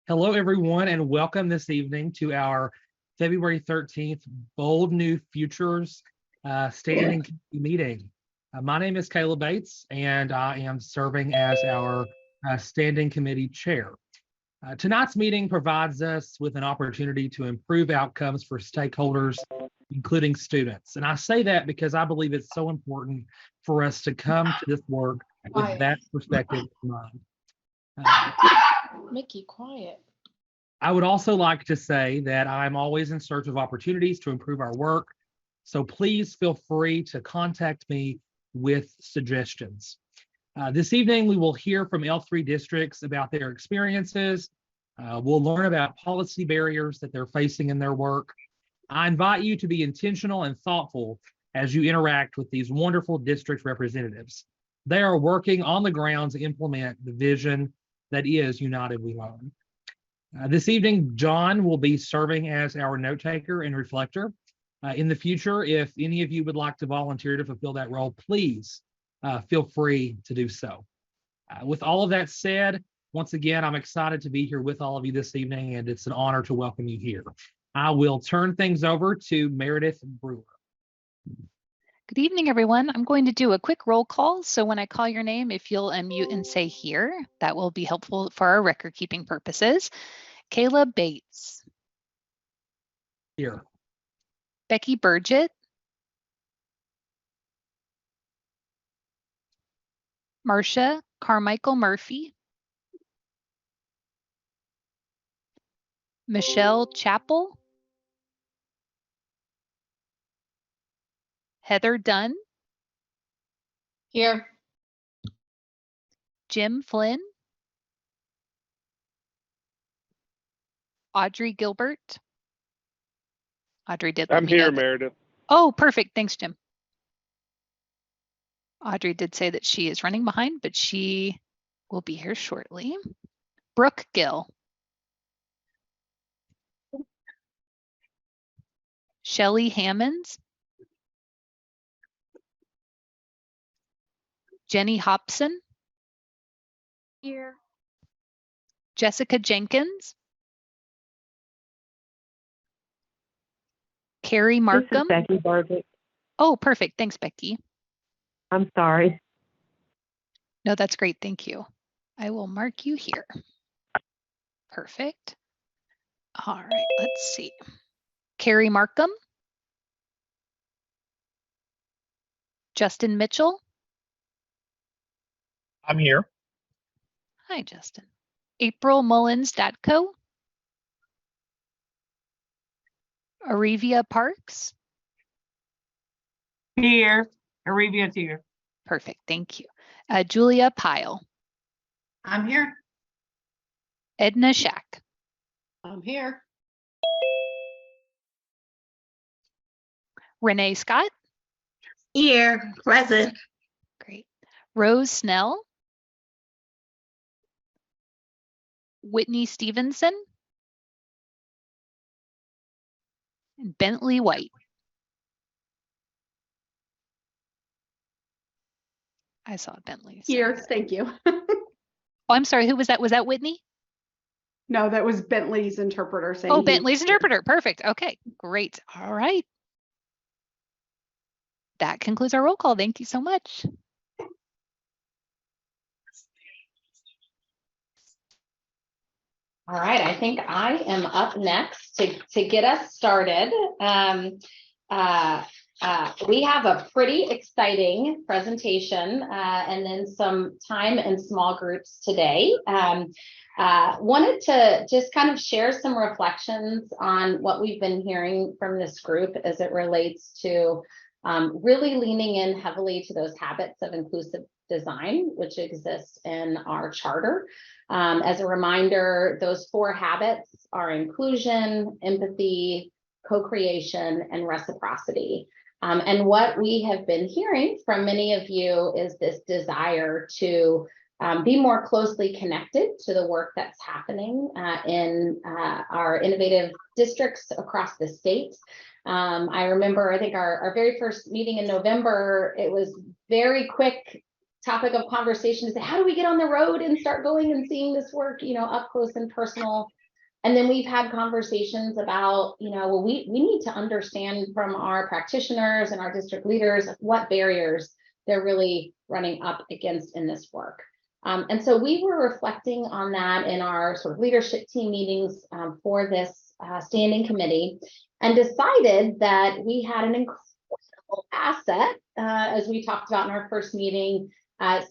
Hello, everyone, and welcome this evening to our February 13th Bold New Futures Standing Committee meeting. My name is Caleb Bates, and I am serving as our Standing Committee Chair. Tonight's meeting provides us with an opportunity to improve outcomes for stakeholders, including students. And I say that because I believe it's so important for us to come to this work with that perspective in mind. Mickey, quiet. I would also like to say that I'm always in search of opportunities to improve our work. So please feel free to contact me with suggestions. This evening, we will hear from L3 districts about their experiences. We'll learn about policy barriers that they're facing in their work. I invite you to be intentional and thoughtful as you interact with these wonderful district representatives. They are working on the ground to implement the vision that is United We Learn. This evening, John will be serving as our note taker and reflector. In the future, if any of you would like to volunteer to fulfill that role, please feel free to do so. With all of that said, once again, I'm excited to be here with all of you this evening, and it's an honor to welcome you here. I will turn things over to Meredith Brewer. Good evening, everyone. I'm going to do a quick roll call. So when I call your name, if you'll unmute and say here, that will be helpful for our record keeping purposes. Caleb Bates. Here. Becky Burgett. Marcia Carmichael Murphy. Michelle Chappell. Heather Dunn. Here. Jim Flynn. Audrey Gilbert. Audrey did let me know. I'm here, Meredith. Oh, perfect. Thanks, Jim. Audrey did say that she is running behind, but she will be here shortly. Brooke Gill. Shelley Hammonds. Jenny Hobson. Here. Jessica Jenkins. Carrie Markham. This is Becky Burgett. Oh, perfect. Thanks, Becky. I'm sorry. No, that's great. Thank you. I will mark you here. Perfect. All right, let's see. Carrie Markham. Justin Mitchell. I'm here. Hi, Justin. April Mullins-Datko. Arevia Parks. Here. Arabia's here. Perfect. Thank you. Julia Pyle. I'm here. Edna Shack. I'm here. Renee Scott. Here. Present. Great. Rose Snell. Whitney Stevenson. And Bentley White. I saw Bentley. Here, thank you. Oh, I'm sorry. Who was that? Was that Whitney? No, that was Bentley's interpreter saying. Oh, Bentley's interpreter. Perfect. Okay, great. All right. That concludes our roll call. Thank you so much. All right, I think I am up next to get us started. We have a pretty exciting presentation and then some time in small groups today. Wanted to just kind of share some reflections on what we've been hearing from this group as it relates to really leaning in heavily to those habits of inclusive design, which exists in our charter. As a reminder, those 4 habits are inclusion, empathy, co-creation, and reciprocity. And what we have been hearing from many of you is this desire to be more closely connected to the work that's happening in our innovative districts across the state. I remember, I think our very first meeting in November, it was very quick topic of conversation to say, how do we get on the road and start going and seeing this work, you know, up close and personal And then we've had conversations about, well, we need to understand from our practitioners and our district leaders what barriers they're really running up against in this work. And so we were reflecting on that in our sort of leadership team meetings for this standing committee, and decided that we had an incredible asset, as we talked about in our first meeting,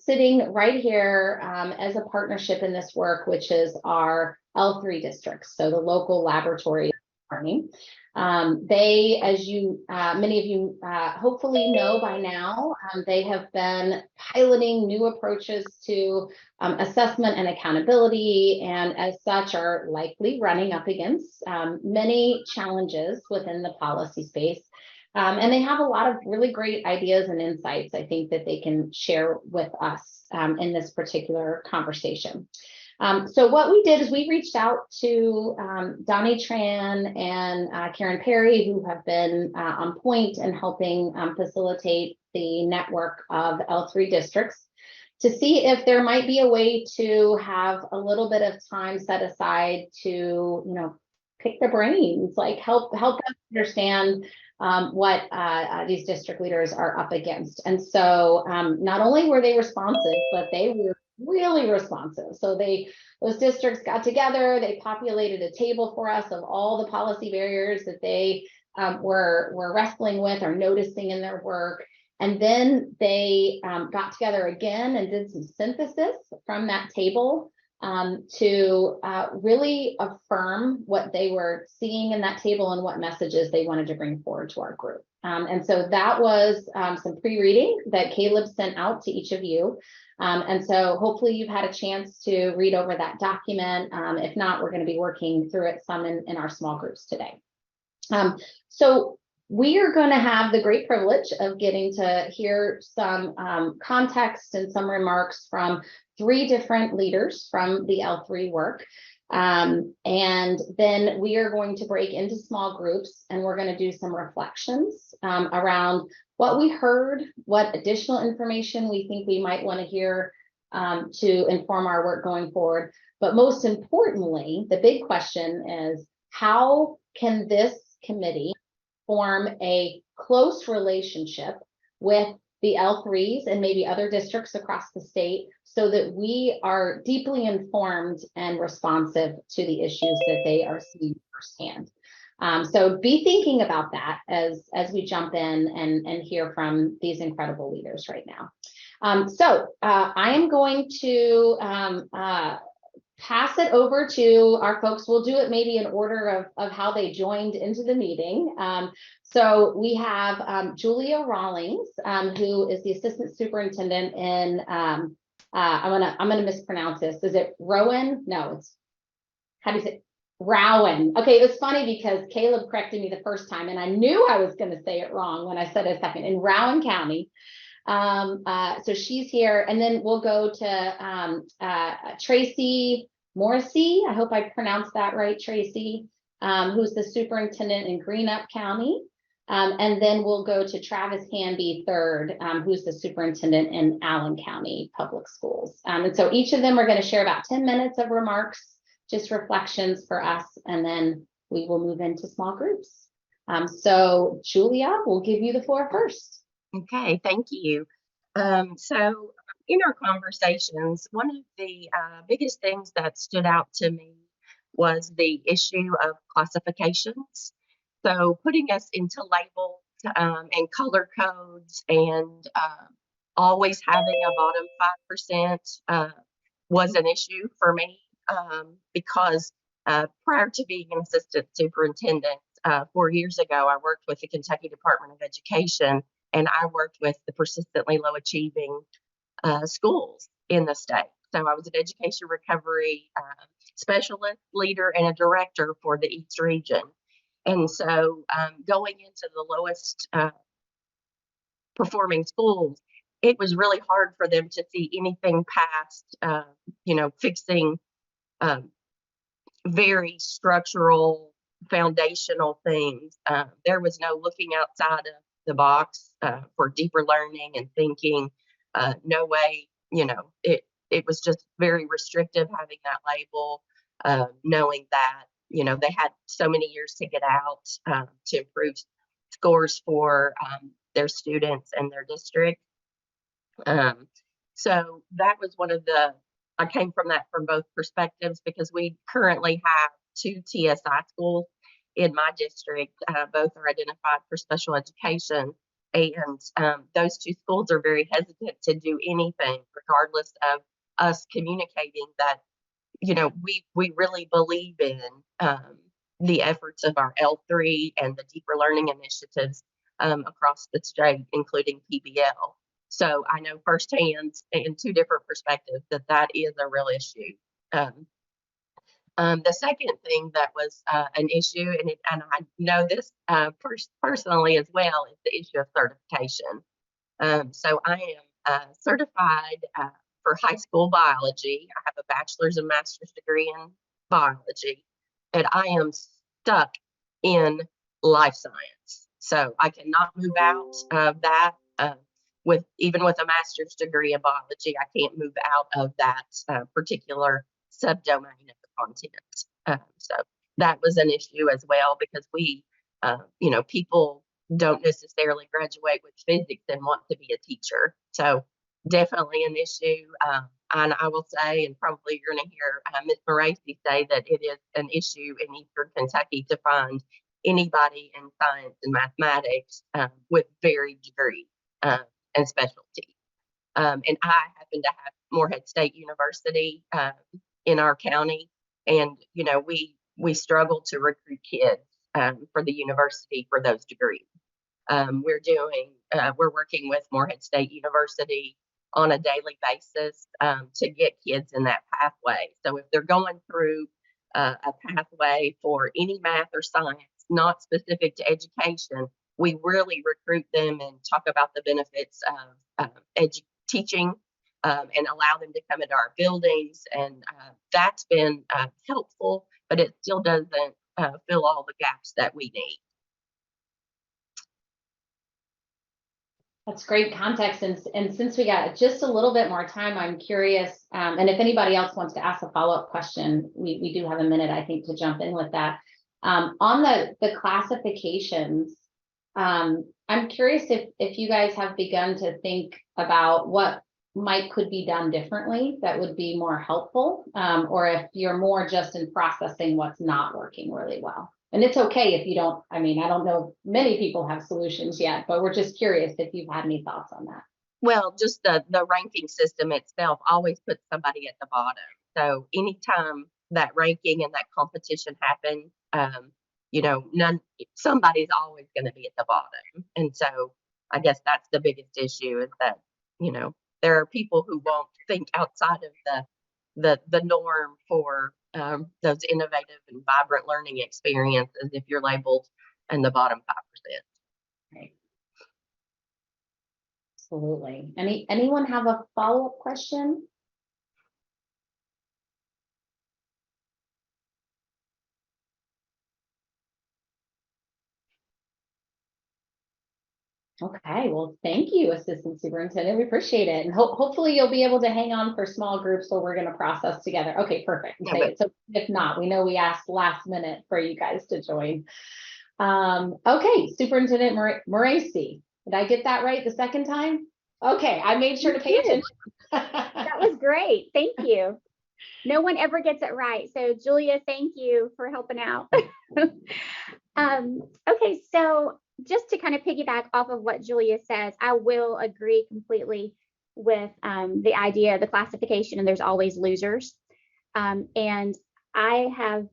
sitting right here as a partnership in this work, which is our L3 districts, so the local laboratory learning. They, as you, many of you hopefully know by now, they have been piloting new approaches to assessment and accountability, and as such are likely running up against many challenges within the policy space. And they have a lot of really great ideas and insights, I think, that they can share with us in this particular conversation. So what we did is we reached out to Donnie Tran and Karen Perry, who have been on point and helping facilitate the network of L3 districts, to see if there might be a way to have a little bit of time set aside to, pick the brains, like help us understand what these district leaders are up against. And so not only were they responsive, but they were really responsive. So those districts got together, they populated a table for us of all the policy barriers that they were wrestling with or noticing in their work. And then they got together again and did some synthesis from that table to really affirm what they were seeing in that table and what messages they wanted to bring forward to our group. And so that was some pre-reading that Caleb sent out to each of you. And so hopefully you've had a chance to read over that document. If not, we're going to be working through it some in our small groups today. So we are going to have the great privilege of getting to hear some context and some remarks from 3 different leaders from the L3 work. And then we are going to break into small groups, and we're going to do some reflections around what we heard, what additional information we think we might want to hear to inform our work going forward. But most importantly, the big question is, how can this committee form a close relationship with the L3s and maybe other districts across the state, so that we are deeply informed and responsive to the issues that they are seeing firsthand. So be thinking about that as we jump in and hear from these incredible leaders right now. So I am going to pass it over to our folks. We'll do it maybe in order of how they joined into the meeting. So we have Julia Rawlings, who is the assistant superintendent in, I'm gonna mispronounce this. Is it Rowan? No, it's, how do you say? Rowan. Okay, it was funny because Caleb corrected me the first time, and I knew I was going to say it wrong when I said it a second. In Rowan County. So she's here, and then we'll go to Tracy Morrissey. I hope I pronounced that right, Tracy, who's the superintendent in Greenup County. And then we'll go to Travis Hanby III, who's the superintendent in Allen County Public Schools. And so each of them are going to share about 10 minutes of remarks, just reflections for us, and then we will move into small groups. So Julia, we'll give you the floor first. Okay, thank you. So in our conversations, one of the biggest things that stood out to me was the issue of classifications. So putting us into labels and color codes, and always having a bottom 5% was an issue for me, because prior to being an assistant superintendent 4 years ago, I worked with the Kentucky Department of Education, and I worked with the persistently low achieving schools in the state. So I was an education recovery specialist, leader, and a director for the East region. And so going into the lowest performing schools, it was really hard for them to see anything past, fixing very structural, foundational things. There was no looking outside of the box for deeper learning and thinking. No way, it was just very restrictive having that label, knowing that They had so many years to get out to improve scores for their students and their district. So that was I came from that from both perspectives because we currently have 2 TSI schools in my district. Both are identified for special education. And those 2 schools are very hesitant to do anything, regardless of us communicating that, we really believe in the efforts of our L3 and the deeper learning initiatives across the state, including PBL. So I know firsthand in 2 different perspectives that is a real issue. The second thing that was an issue, and I know this personally as well, is the issue of certification. So I am certified for high school biology. I have a bachelor's and master's degree in biology, and I am stuck in life science. So I cannot move out of that. Even with a master's degree in biology, I can't move out of that particular subdomain of the content. So that was an issue as well because people don't necessarily graduate with physics and want to be a teacher. So definitely an issue. And I will say, and probably you're going to hear Ms. Moracy say that it is an issue in Eastern Kentucky to find anybody in science and mathematics with varied degrees and specialty. And I happen to have Morehead State University in our county, and we struggle to recruit kids for the university for those degrees. We're working with Morehead State University on a daily basis to get kids in that pathway. So if they're going through a pathway for any math or science, not specific to education, we really recruit them and talk about the benefits of teaching and allow them to come into our buildings. And that's been helpful, but it still doesn't fill all the gaps that we need. That's great context. And since we got just a little bit more time, I'm curious, and if anybody else wants to ask a follow-up question, we do have a minute, I think, to jump in with that. On the classifications, I'm curious if you guys have begun to think about what could be done differently that would be more helpful, or if you're more just in processing what's not working really well. And it's okay if you don't, I don't know if many people have solutions yet, but we're just curious if you've had any thoughts on that. Well, just the ranking system itself always puts somebody at the bottom. So anytime that ranking and that competition happens, somebody's always going to be at the bottom. And so I guess that's the biggest issue is that, there are people who won't think outside of the norm for those innovative and vibrant learning experiences if you're labeled in the bottom 5%. Right. Absolutely. Anyone have a follow-up question? Okay, well, thank you, Assistant Superintendent. We appreciate it. And hopefully you'll be able to hang on for small groups where we're going to process together. Okay, perfect. Okay, so if not, we know we asked last minute for you guys to join. Okay, Superintendent Moracy. Did I get that right the second time? Okay, I made sure to pay attention. That was great. Thank you. No one ever gets it right. So Julia, thank you for helping out. Okay, so just to kind of piggyback off of what Julia says, I will agree completely with the idea of the classification, and there's always losers. And I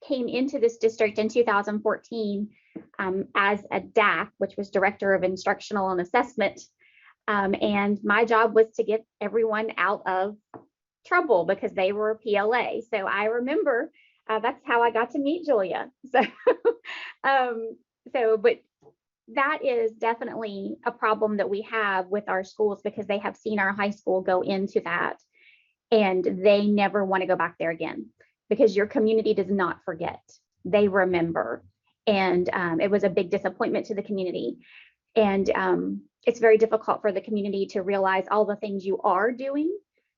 came into this district in 2014 as a DAC, which was Director of Instructional and Assessment. And my job was to get everyone out of trouble because they were PLA. So I remember that's how I got to meet Julia. But that is definitely a problem that we have with our schools because they have seen our high school go into that and they never want to go back there again because your community does not forget. They remember. And it was a big disappointment to the community. And it's very difficult for the community to realize all the things you are doing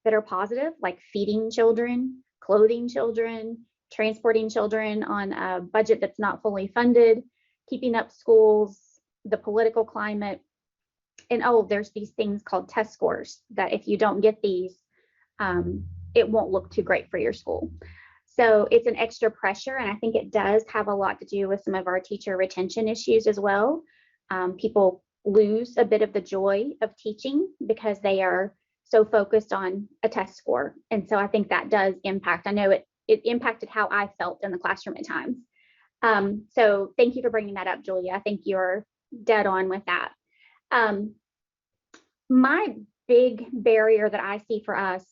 that are positive, like feeding children, clothing children, transporting children on a budget that's not fully funded, keeping up schools, the political climate, and there's these things called test scores that if you don't get these, it won't look too great for your school. So it's an extra pressure, and I think it does have a lot to do with some of our teacher retention issues as well. People lose a bit of the joy of teaching because they are so focused on a test score. And so I think that does impact. I know it impacted how I felt in the classroom at times. So thank you for bringing that up, Julia. I think you're dead on with that. My big barrier that I see for us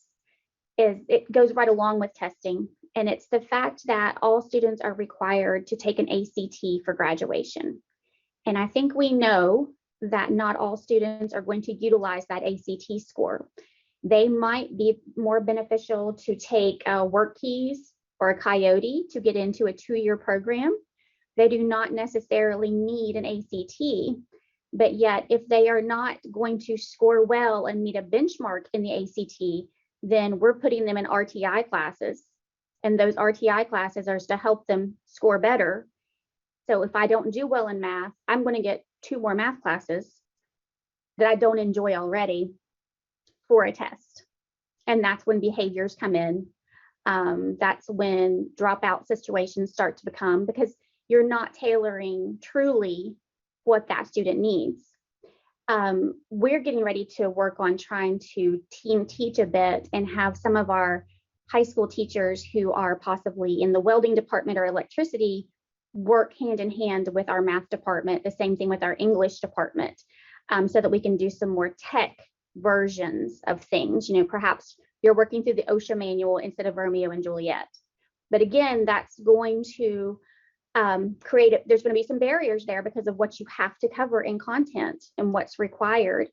is it goes right along with testing. And it's the fact that all students are required to take an ACT for graduation. And I think we know that not all students are going to utilize that ACT score. They might be more beneficial to take a WorkKeys or a Coyote to get into a 2-year program. They do not necessarily need an ACT, but yet if they are not going to score well and meet a benchmark in the ACT, then we're putting them in RTI classes. And those RTI classes are to help them score better. So if I don't do well in math, I'm going to get 2 more math classes that I don't enjoy already for a test. And that's when behaviors come in. That's when dropout situations start to become, because you're not tailoring truly what that student needs. We're getting ready to work on trying to team teach a bit and have some of our high school teachers who are possibly in the welding department or electricity work hand in hand with our math department, the same thing with our English department, so that we can do some more tech versions of things. You know, perhaps you're working through the OSHA manual instead of Romeo and Juliet. But again, that's going to there's going to be some barriers there because of what you have to cover in content and what's required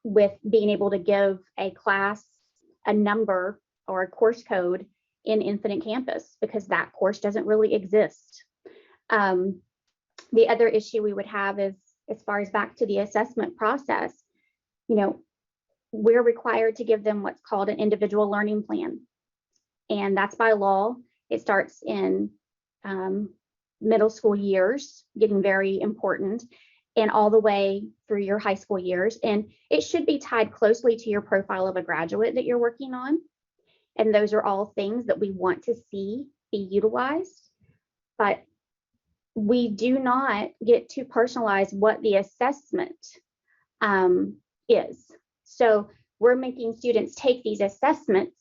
with being able to give a class a number or a course code in Infinite Campus, because that course doesn't really exist. The other issue we would have is, as far as back to the assessment process, you know, we're required to give them what's called an individual learning plan. And that's by law. It starts in middle school years, getting very important, and all the way through your high school years. And it should be tied closely to your profile of a graduate that you're working on. And those are all things that we want to see be utilized. But we do not get to personalize what the assessment is. So we're making students take these assessments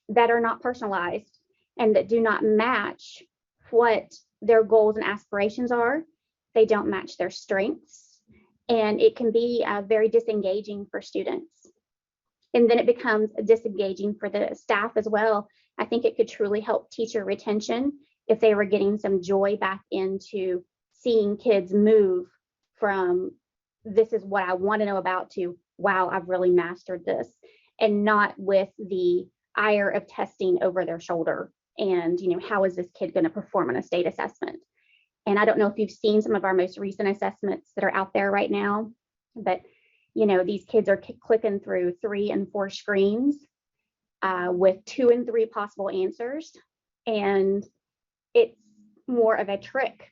that are not personalized and that do not match what their goals and aspirations are. They don't match their strengths, and it can be very disengaging for students. And then it becomes disengaging for the staff as well. I think it could truly help teacher retention if they were getting some joy back into seeing kids move from this is what I want to know about to wow, I've really mastered this, and not with the ire of testing over their shoulder. And, you know, how is this kid going to perform on a state assessment? And I don't know if you've seen some of our most recent assessments that are out there right now, but, you know, these kids are clicking through 3 and 4 screens with 2 and 3 possible answers. And it's more of a trick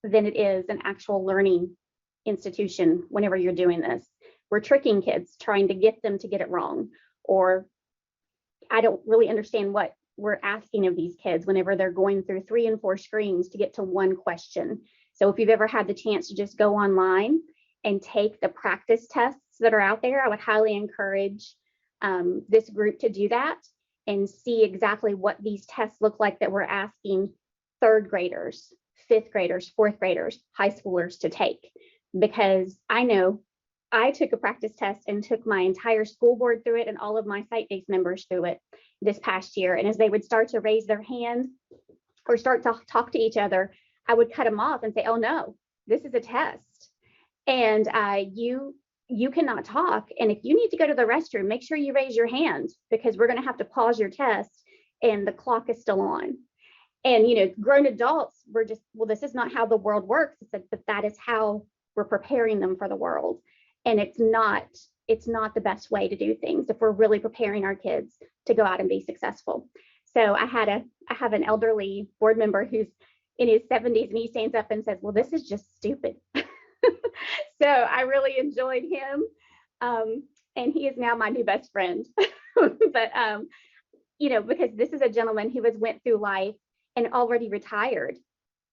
than it is an actual learning institution whenever you're doing this. We're tricking kids, trying to get them to get it wrong. Or I don't really understand what we're asking of these kids whenever they're going through 3 and 4 screens to get to one question. So if you've ever had the chance to just go online and take the practice tests that are out there, I would highly encourage this group to do that and see exactly what these tests look like that we're asking 3rd graders, 5th graders, 4th graders, high schoolers to take. Because I know I took a practice test and took my entire school board through it and all of my site-based members through it this past year. And as they would start to raise their hand or start to talk to each other, I would cut them off and say, oh no, this is a test. And you cannot talk. And if you need to go to the restroom, make sure you raise your hand, because we're going to have to pause your test and the clock is still on. And, you know, grown adults, we're just, well, this is not how the world works. But that is how we're preparing them for the world. And it's not the best way to do things if we're really preparing our kids to go out and be successful. So I have an elderly board member who's in his 70s, and he stands up and says, well, this is just stupid. So I really enjoyed him. And he is now my new best friend. But, because this is a gentleman who has went through life and already retired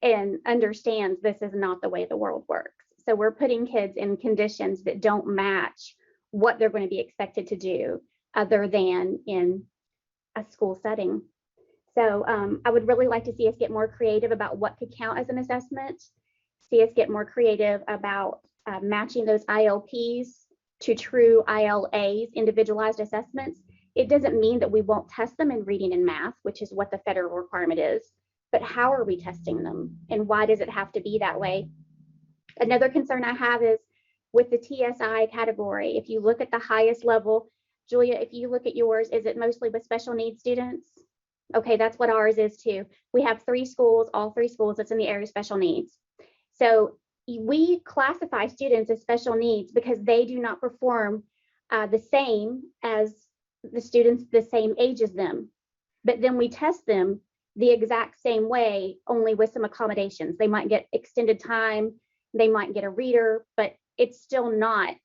and understands this is not the way the world works. So we're putting kids in conditions that don't match what they're going to be expected to do other than in a school setting. So I would really like to see us get more creative about what could count as an assessment, see us get more creative about matching those ILPs to true ILAs, individualized assessments. It doesn't mean that we won't test them in reading and math, which is what the federal requirement is, but how are we testing them and why does it have to be that way? Another concern I have is with the TSI category. If you look at the highest level, Julia, if you look at yours, is it mostly with special needs students? Okay, that's what ours is too. We have all three schools that's in the area of special needs. So we classify students as special needs because they do not perform the same as the students the same age as them. But then we test them the exact same way, only with some accommodations. They might get extended time, they might get a reader, but it's still not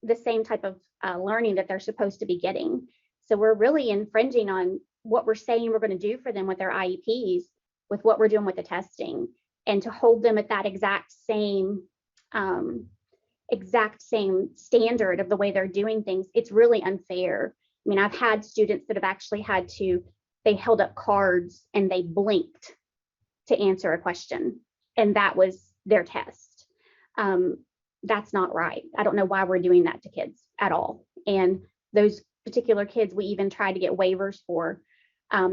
the same type of learning that they're supposed to be getting. So we're really infringing on what we're saying we're going to do for them with their IEPs, with what we're doing with the testing, and to hold them at that exact same standard of the way they're doing things. It's really unfair. I mean, I've had students that have actually they held up cards and they blinked to answer a question, and that was their test. That's not right. I don't know why we're doing that to kids at all. And those particular kids, we even tried to get waivers for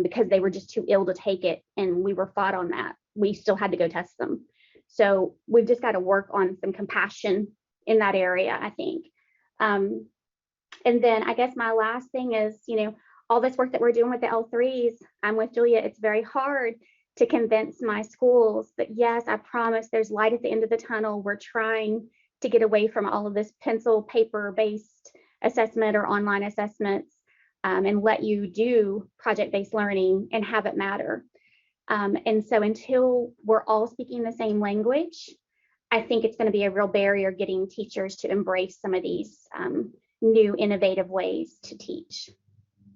because they were just too ill to take it, and we were fought on that. We still had to go test them. So we've just got to work on some compassion in that area, I think. And then I guess my last thing is, all this work that we're doing with the L3s, I'm with Julia, it's very hard to convince my schools that, yes, I promise there's light at the end of the tunnel. We're trying to get away from all of this pencil paper-based assessment or online assessments and let you do project-based learning and have it matter. And so until we're all speaking the same language, I think it's going to be a real barrier getting teachers to embrace some of these new innovative ways to teach.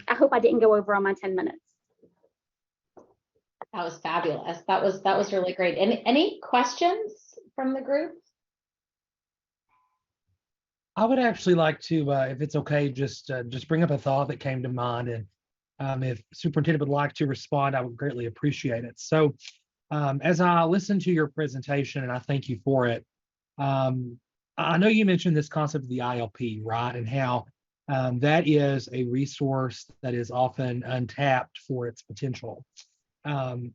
I hope I didn't go over on my 10 minutes. That was fabulous. That was really great. Any questions from the group? I would actually like to, if it's okay, just bring up a thought that came to mind, and if Superintendent would like to respond, I would greatly appreciate it. So, as I listened to your presentation, and I thank you for it, I know you mentioned this concept of the ILP, right, and how that is a resource that is often untapped for its potential. I'm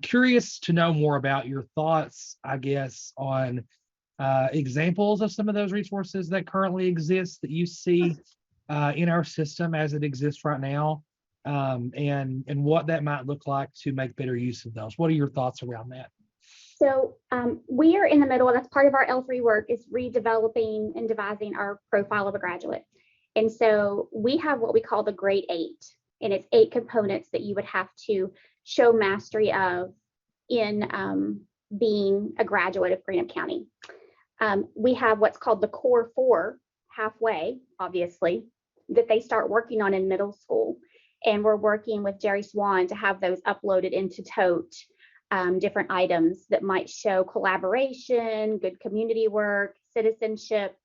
curious to know more about your thoughts, I guess, on examples of some of those resources that currently exist that you see in our system as it exists right now, and what that might look like to make better use of those. What are your thoughts around that? So we are in the middle, that's part of our L3 work, is redeveloping and devising our profile of a graduate. And so we have what we call the grade 8, and it's 8 components that you would have to show mastery of in being a graduate of Greenup County. We have what's called the core 4, halfway, obviously, that they start working on in middle school. And we're working with Jerry Swan to have those uploaded into TOTE, different items that might show collaboration, good community work, citizenship.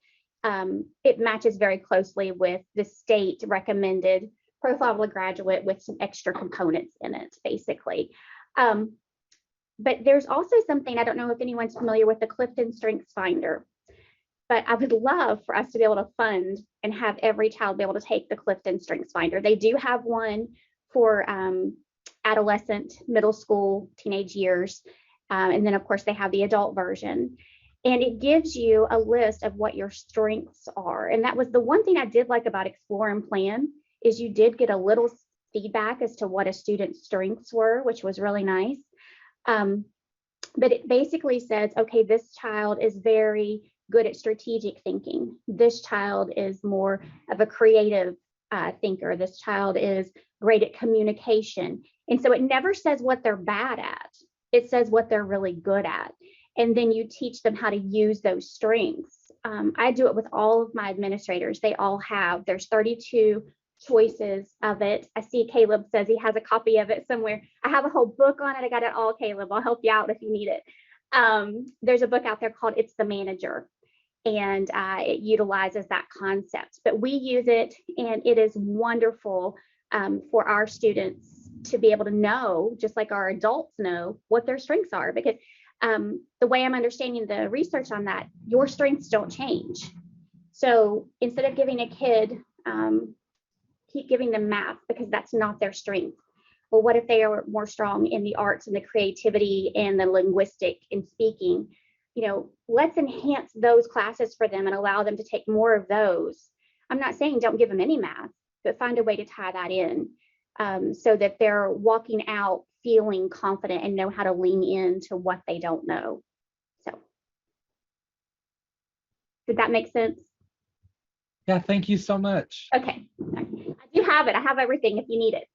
It matches very closely with the state recommended profile of a graduate with some extra components in it, basically. But there's also something, I don't know if anyone's familiar with the Clifton Strengths Finder, but I would love for us to be able to fund and have every child be able to take the Clifton Strengths Finder. They do have one for adolescent, middle school, teenage years. And then of course they have the adult version. And it gives you a list of what your strengths are. And that was the one thing I did like about Explore and Plan, is you did get a little feedback as to what a student's strengths were, which was really nice. But it basically says, okay, this child is very good at strategic thinking. This child is more of a creative thinker. This child is great at communication. And so it never says what they're bad at. It says what they're really good at. And then you teach them how to use those strengths. I do it with all of my administrators. They all have, there's 32 choices of it. I see Caleb says he has a copy of it somewhere. I have a whole book on it. I got it all, Caleb. I'll help you out if you need it. There's a book out there called It's the Manager, and it utilizes that concept. But we use it, and it is wonderful for our students to be able to know, just like our adults know, what their strengths are. Because the way I'm understanding the research on that, your strengths don't change. So instead of giving a kid, keep giving them math because that's not their strength. Well, what if they are more strong in the arts and the creativity and the linguistic and speaking? You know, let's enhance those classes for them and allow them to take more of those. I'm not saying don't give them any math, but find a way to tie that in so that they're walking out feeling confident and know how to lean into what they don't know. So, did that make sense? Yeah, thank you so much. Okay, I do have it. I have everything if you need it.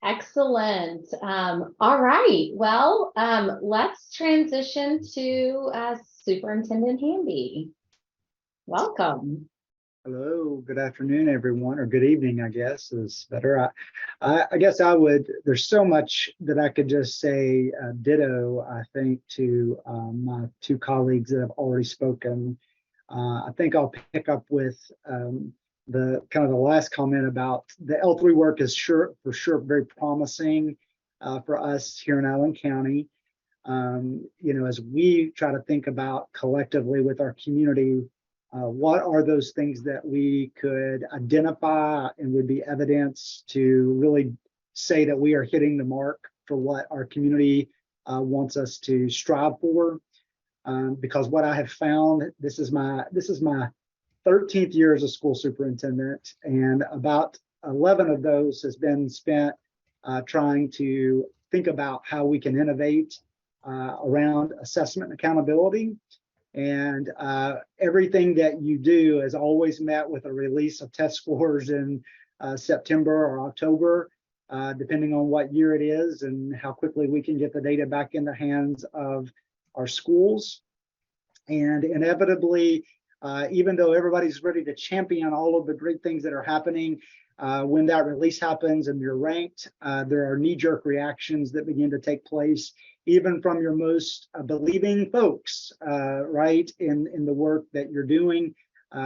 Excellent. All right. Well, let's transition to Superintendent Hamby. Welcome. Hello, good afternoon, everyone, or good evening, I guess is better. I guess there's so much that I could just say ditto, I think, to my two colleagues that have already spoken. I think I'll pick up with the kind of the last comment about the L3 work is for sure very promising for us here in Allen County. You know, as we try to think about collectively with our community, what are those things that we could identify and would be evidence to really say that we are hitting the mark for what our community wants us to strive for? Because what I have found, this is my 13th year as a school superintendent, and about 11 of those has been spent trying to think about how we can innovate around assessment and accountability. And everything that you do is always met with a release of test scores in September or October, depending on what year it is and how quickly we can get the data back in the hands of our schools. And inevitably, even though everybody's ready to champion all of the great things that are happening, when that release happens and you're ranked, there are knee-jerk reactions that begin to take place, even from your most believing folks, right, in the work that you're doing.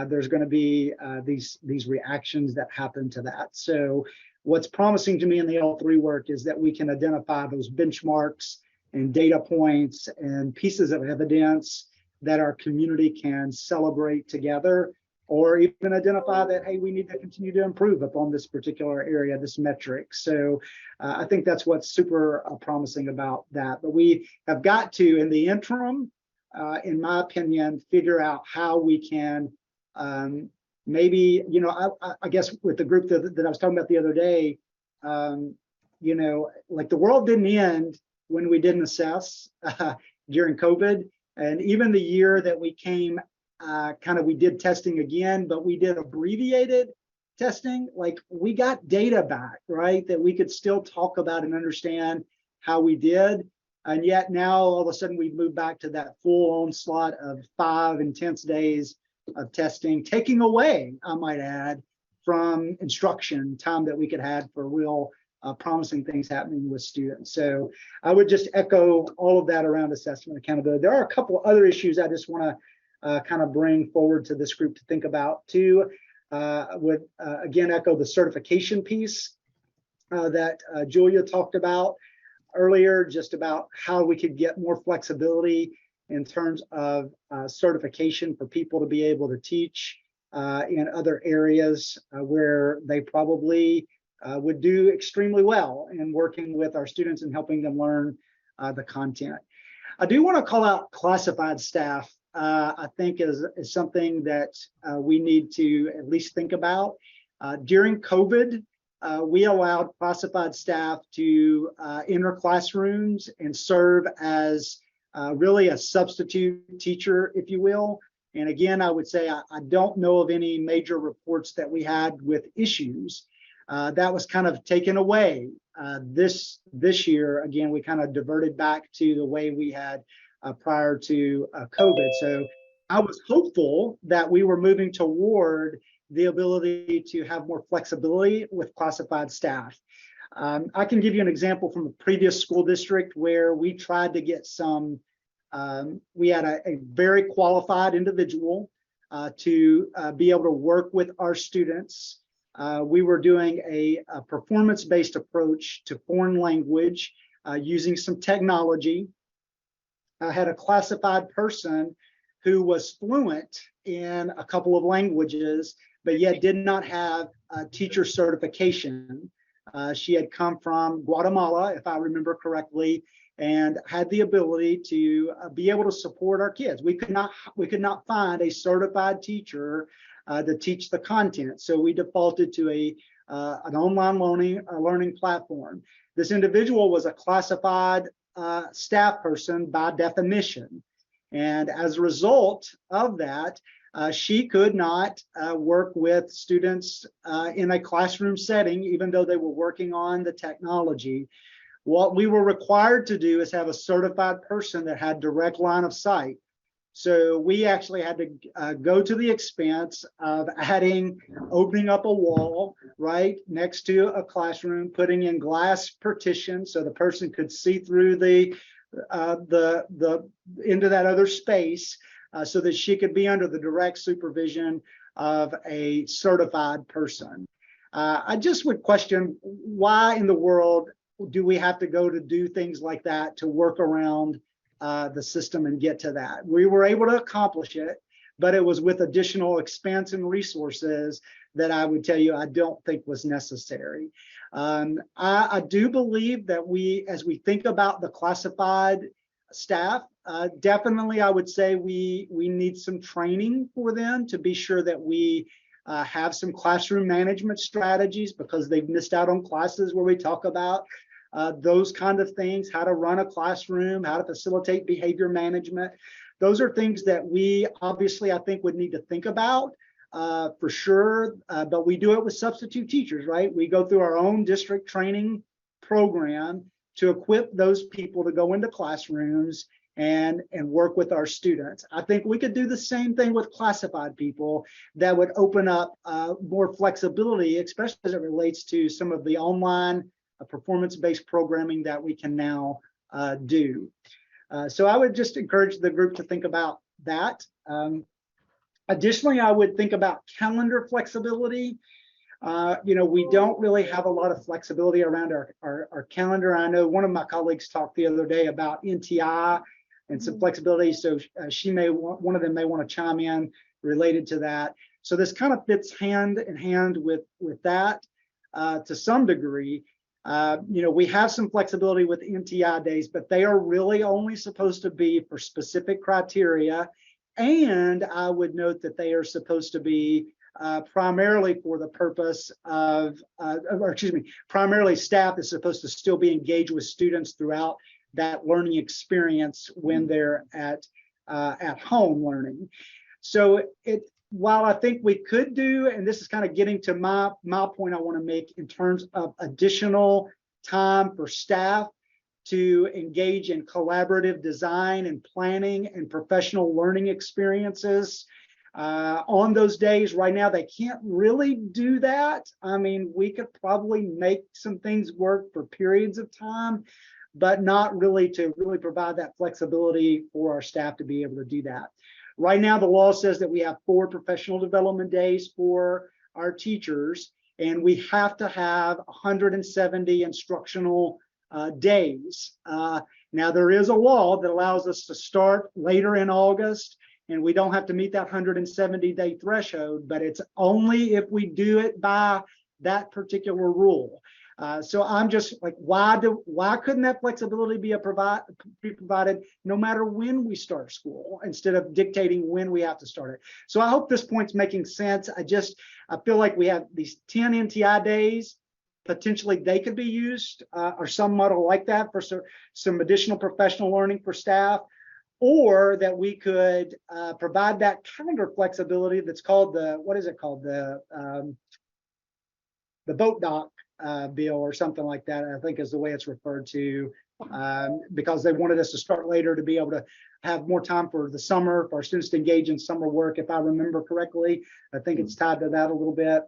There's going to be these reactions that happen to that. So what's promising to me in the L3 work is that we can identify those benchmarks and data points and pieces of evidence that our community can celebrate together, or even identify that, hey, we need to continue to improve upon this particular area, this metric. So I think that's what's super promising about that. But we have got to, in the interim, in my opinion, figure out how we can maybe, you know, I guess with the group that I was talking about the other day, you know, like the world didn't end when we didn't assess during COVID. And even the year that we came, we did testing again, but we did abbreviated testing. Like we got data back, right? That we could still talk about and understand how we did. And yet now all of a sudden we've moved back to that full onslaught of 5 intense days of testing, taking away, I might add, from instruction time that we could have for real promising things happening with students. So I would just echo all of that around assessment accountability. There are a couple other issues I just want to kind of bring forward to this group to think about too. Would again echo the certification piece that Julia talked about earlier, just about how we could get more flexibility in terms of certification for people to be able to teach in other areas where they probably would do extremely well in working with our students and helping them learn the content. I do want to call out classified staff. I think is something that we need to at least think about. During COVID, we allowed classified staff to enter classrooms and serve as really a substitute teacher, if you will. And again, I would say I don't know of any major reports that we had with issues. That was kind of taken away this year. Again, we kind of diverted back to the way we had prior to COVID. So I was hopeful that we were moving toward the ability to have more flexibility with classified staff. I can give you an example from a previous school district where we tried to get some, we had a very qualified individual to be able to work with our students. We were doing a performance-based approach to foreign language using some technology. I had a classified person who was fluent in a couple of languages, but yet did not have a teacher certification. She had come from Guatemala, if I remember correctly, and had the ability to be able to support our kids. We could not find a certified teacher to teach the content, so we defaulted to an online learning platform. This individual was a classified staff person by definition, and as a result of that, she could not work with students in a classroom setting, even though they were working on the technology. What we were required to do is have a certified person that had direct line of sight. So we actually had to go to the expense of opening up a wall right next to a classroom, putting in glass partitions so the person could see through into that other space, so that she could be under the direct supervision of a certified person. I just would question, why in the world do we have to go to do things like that to work around the system and get to that? We were able to accomplish it, but it was with additional expense and resources that I would tell you I don't think was necessary. I do believe that as we think about the classified staff, definitely I would say we need some training for them to be sure that we have some classroom management strategies, because they've missed out on classes where we talk about those kind of things, how to run a classroom, how to facilitate behavior management. Those are things that we obviously, I think, would need to think about for sure, but we do it with substitute teachers, right? We go through our own district training program to equip those people to go into classrooms and work with our students. I think we could do the same thing with classified people. That would open up more flexibility, especially as it relates to some of the online performance-based programming that we can now do. So I would just encourage the group to think about that. Additionally, I would think about calendar flexibility. We don't really have a lot of flexibility around our calendar. I know one of my colleagues talked the other day about NTI and some flexibility. So one of them may want to chime in related to that. So this kind of fits hand in hand with that to some degree. We have some flexibility with NTI days, but they are really only supposed to be for specific criteria. And I would note that they are supposed to be primarily for the purpose of, primarily staff is supposed to still be engaged with students throughout that learning experience when they're at home learning. So while I think we could do, and this is kind of getting to my point I want to make in terms of additional time for staff to engage in collaborative design and planning and professional learning experiences on those days. Right now, they can't really do that. I mean, we could probably make some things work for periods of time, but not really to really provide that flexibility for our staff to be able to do that. Right now, the law says that we have 4 professional development days for our teachers, and we have to have 170 instructional days. Now, there is a law that allows us to start later in August, and we don't have to meet that 170-day threshold, but it's only if we do it by that particular rule. So I'm just like, why couldn't that flexibility be provided no matter when we start school, instead of dictating when we have to start it? So I hope this point's making sense. I feel like we have these 10 NTI days. Potentially they could be used or some model like that for some additional professional learning for staff. or that we could provide that calendar flexibility that's called the, what is it called? The boat dock bill or something like that, I think is the way it's referred to, because they wanted us to start later to be able to have more time for the summer, for our students to engage in summer work, if I remember correctly. I think it's tied to that a little bit.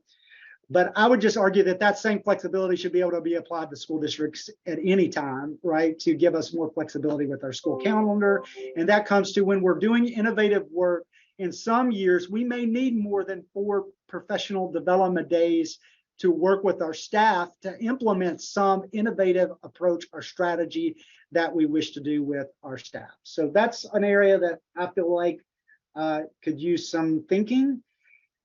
But I would just argue that that same flexibility should be able to be applied to school districts at any time, right? To give us more flexibility with our school calendar. And that comes to when we're doing innovative work. In some years, we may need more than 4 professional development days to work with our staff to implement some innovative approach or strategy that we wish to do with our staff. So that's an area that I feel like could use some thinking.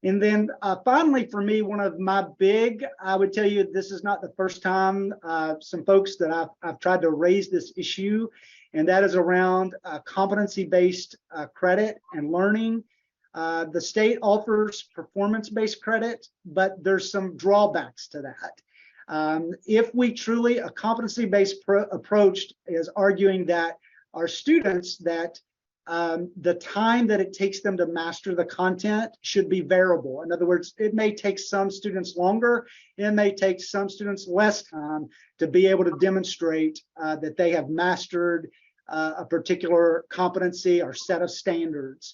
And then finally, for me, one of my big, I would tell you, this is not the first time some folks that I've tried to raise this issue, and that is around competency-based credit and learning. The state offers performance-based credit, but there's some drawbacks to that. If we truly, a competency-based approach is arguing that our students, that the time that it takes them to master the content should be variable. In other words, it may take some students longer, it may take some students less time to be able to demonstrate that they have mastered a particular competency or set of standards.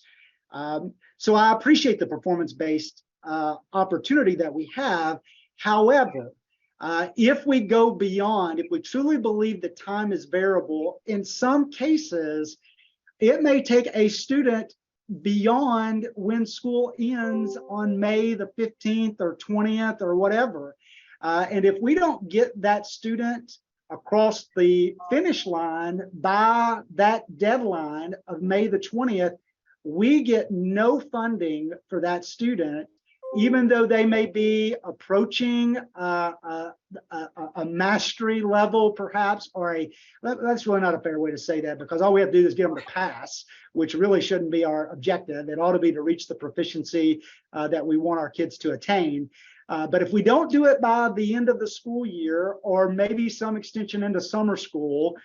So I appreciate the performance-based opportunity that we have. However, if we go beyond, if we truly believe that time is variable, in some cases, it may take a student beyond when school ends on May the 15th or 20th or whatever. And if we don't get that student across the finish line by that deadline of May the 20th, we get no funding for that student, even though they may be approaching a mastery level, perhaps, or that's really not a fair way to say that, because all we have to do is get them to pass, which really shouldn't be our objective. It ought to be to reach the proficiency that we want our kids to attain. But if we don't do it by the end of the school year, or maybe some extension into summer school,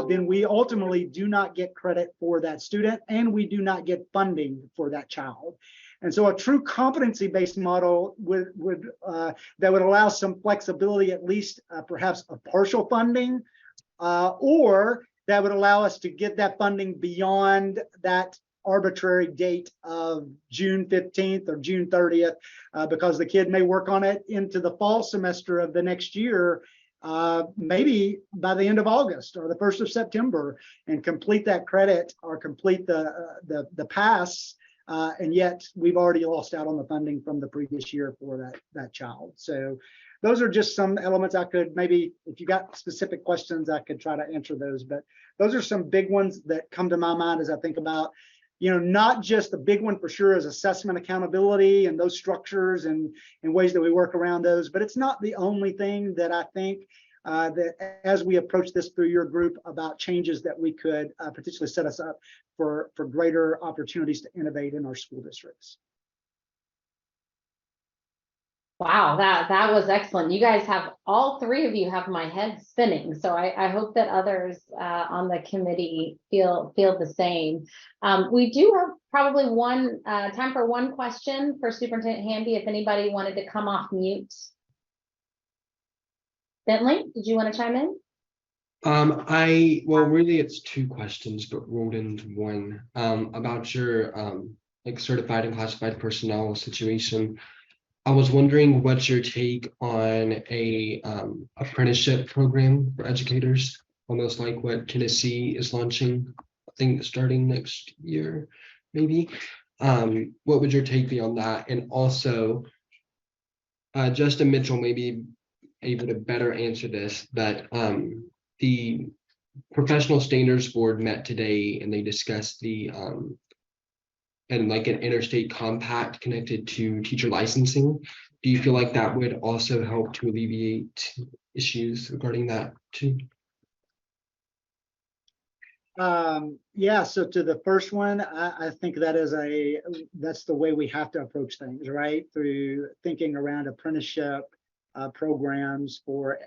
then we ultimately do not get credit for that student, and we do not get funding for that child. And so a true competency-based model that would allow some flexibility, at least perhaps a partial funding, or that would allow us to get that funding beyond that arbitrary date of June 15th or June 30th, because the kid may work on it into the fall semester of the next year, maybe by the end of August or the 1st of September, and complete that credit or complete the pass. And yet we've already lost out on the funding from the previous year for that child. So those are just some elements I could maybe, if you got specific questions, I could try to answer those. But those are some big ones that come to my mind as I think about, not just the big one for sure is assessment accountability and those structures and ways that we work around those. But it's not the only thing that I think that as we approach this through your group about changes that we could potentially set us up for greater opportunities to innovate in our school districts. Wow, that was excellent. You guys have, all 3 of you have my head spinning. So I hope that others on the committee feel the same. We do have probably time for one question for Superintendent Hamby, if anybody wanted to come off mute. Bentley, did you want to chime in? Well, really it's 2 questions, but rolled into one, about your like certified and classified personnel situation. I was wondering what's your take on a apprenticeship program for educators, almost like what Tennessee is launching, I think starting next year, maybe. What would your take be on that? And also, Justin Mitchell may be able to better answer this, but the Professional Standards Board met today and they discussed the and like an interstate compact connected to teacher licensing. Do you feel like that would also help to alleviate issues regarding that too? Yeah, so to the first one, I think that's the way we have to approach things, right? Through thinking around apprenticeship programs for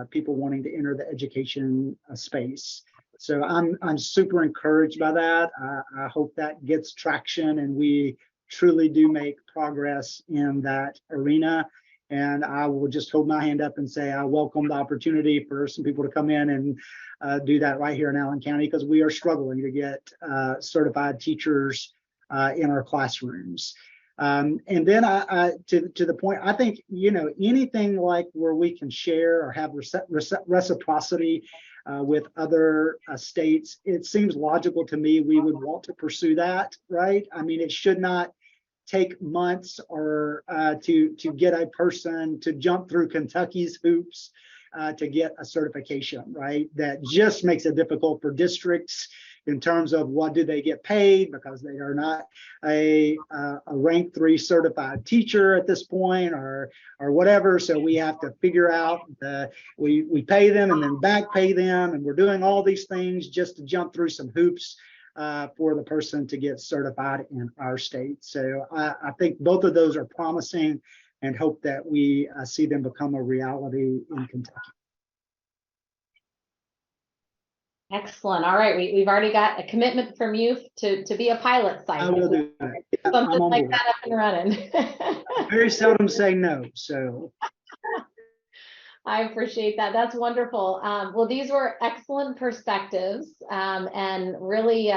people wanting to enter the education space. So I'm super encouraged by that. I hope that gets traction and we truly do make progress in that arena. And I will just hold my hand up and say I welcome the opportunity for some people to come in and do that right here in Allen County, because we are struggling to get certified teachers in our classrooms. And then to the point, I think, anything like where we can share or have reciprocity with other states, it seems logical to me we would want to pursue that, right? I mean, it should not take months or to get a person to jump through Kentucky's hoops to get a certification, right? That just makes it difficult for districts in terms of what do they get paid, because they are not a rank 3 certified teacher at this point or whatever. So we have to figure out we pay them and then back pay them, and we're doing all these things just to jump through some hoops for the person to get certified in our state. So I think both of those are promising and hope that we see them become a reality in Kentucky. Excellent. All right, we've already got a commitment from you to be a pilot site. I will do that. Yeah, I'm Something on like board. that up and running. Very seldom say no, so. I appreciate that. That's wonderful. Well, these were excellent perspectives, and really,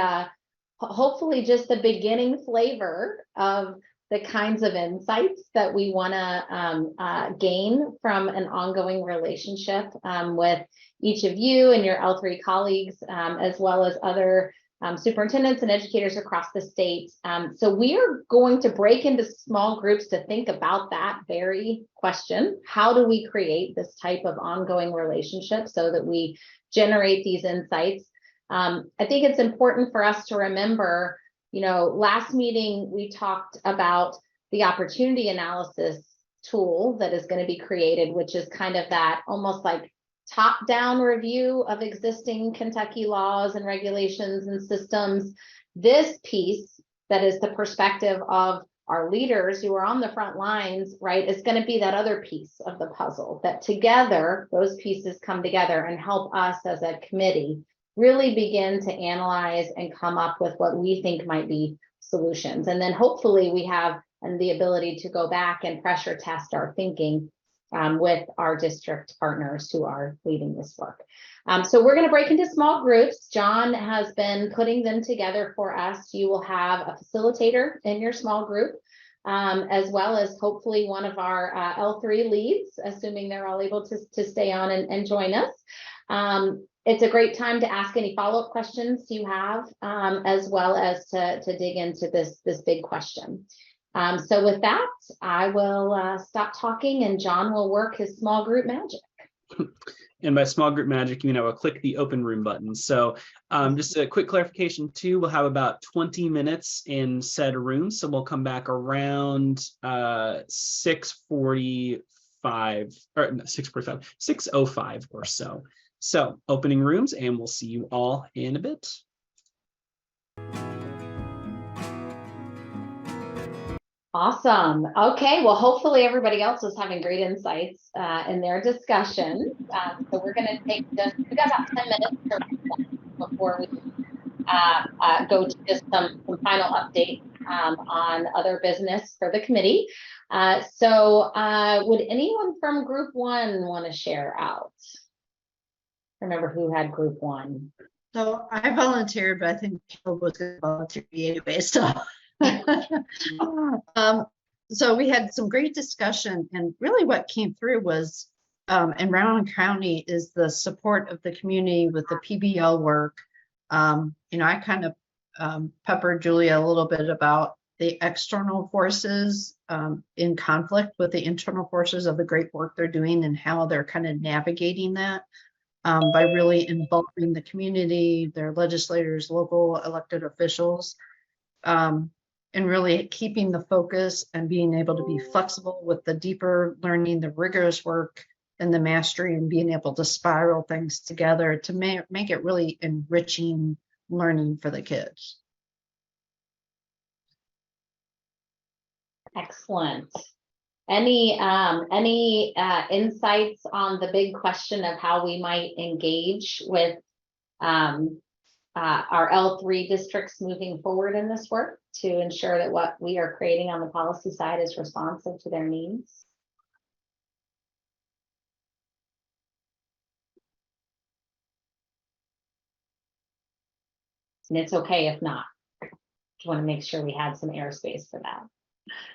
hopefully just the beginning flavor of the kinds of insights that we want to gain from an ongoing relationship with each of you and your L3 colleagues, as well as other superintendents and educators across the state. So we are going to break into small groups to think about that very question. How do we create this type of ongoing relationship so that we generate these insights? I think it's important for us to remember, last meeting we talked about the opportunity analysis tool that is going to be created, which is kind of that almost like top-down review of existing Kentucky laws and regulations and systems. This piece that is the perspective of our leaders who are on the front lines, right, is going to be that other piece of the puzzle, that together those pieces come together and help us as a committee really begin to analyze and come up with what we think might be solutions. And then hopefully we have the ability to go back and pressure test our thinking with our district partners who are leading this work. So we're going to break into small groups. John has been putting them together for us. You will have a facilitator in your small group, as well as hopefully one of our L3 leads, assuming they're all able to stay on and join us. It's a great time to ask any follow-up questions you have, as well as to dig into this big question. So with that, I will stop talking and John will work his small group magic. And by small group magic, we'll click the open room button. So just a quick clarification too, we'll have about 20 minutes in said room. So we'll come back around 6:45 or 6:45, 6:05 or so. So opening rooms, and we'll see you all in a bit. Awesome. Okay, well, hopefully everybody else is having great insights in their discussion. So we're going to take just, we got about 10 minutes before we go to just some final updates on other business for the committee. So would anyone from group 1 want to share out? Remember who had group 1? So I volunteered, but I think Caleb was going to volunteer anyway. So, so we had some great discussion, and really what came through was, in Rowan County, is the support of the community with the PBL work. I kind of peppered Julia a little bit about the external forces in conflict with the internal forces of the great work they're doing and how they're kind of navigating that. By really involving the community, their legislators, local elected officials, and really keeping the focus and being able to be flexible with the deeper learning, the rigorous work and the mastery, and being able to spiral things together to make it really enriching learning for the kids. Excellent. Any insights on the big question of how we might engage with our L3 districts moving forward in this work to ensure that what we are creating on the policy side is responsive to their needs. And it's okay if not. Just want to make sure we had some airspace for that.